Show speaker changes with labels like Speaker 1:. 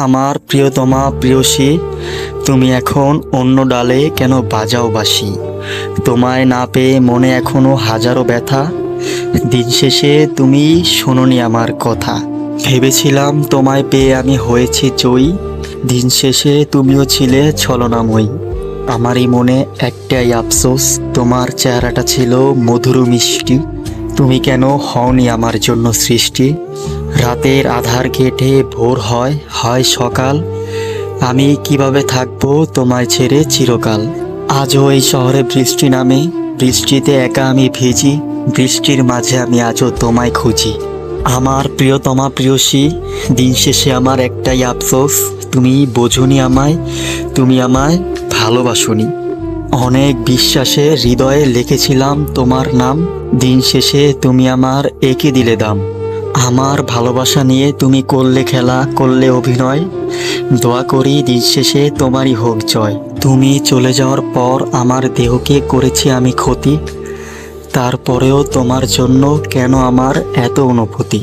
Speaker 1: আমার প্রিয়তমা প্রেয়সী, তুমি এখন অন্য ডালে কেন বাজাও বাঁশি? তোমায় না পেয়ে মনে এখনো হাজারো ব্যথা। দিন শেষে তুমি শোনোনি আমার কথা। ভেবেছিলাম তোমায় পেয়ে আমি হয়েছি জয়ী, দিন শেষে তুমিও ছিলে ছলনাময়ী। আমারই মনে একটাই আফসোস, তোমার চেহারাটা ছিল মধুর মিষ্টি। তুমি কেন হওনি আমার জন্য সৃষ্টি? রাতের আধার কেটে ভোর হয় হয় সকাল, আমি কিভাবে থাকবো তোমায় ছেড়ে চিরকাল? আজও এই শহরে বৃষ্টি নামে, বৃষ্টিতে একা আমি ভিজি, বৃষ্টির মাঝে আমি আজও তোমায় খুঁজি। আমার প্রিয়তমা প্রেয়সী, দিন শেষে আমার একটাই আফসোস, তুমি বোঝোনি আমায়, তুমি আমায় ভালোবাসোনি। অনেক বিশ্বাসে হৃদয়ে লিখেছিলাম তোমার নাম, দিন শেষে তুমি আমার এঁকে দিলে দাম। আমার ভালোবাসা নিয়ে তুমি করলে খেলা, করলে অভিনয়, দোয়া করি দিন শেষে তোমারই হোক জয়। তুমি চলে যাওয়ার পর আমার দেহকে করেছি আমি ক্ষতি, তারপরেও তোমার জন্য কেন আমার এত অনুভূতি?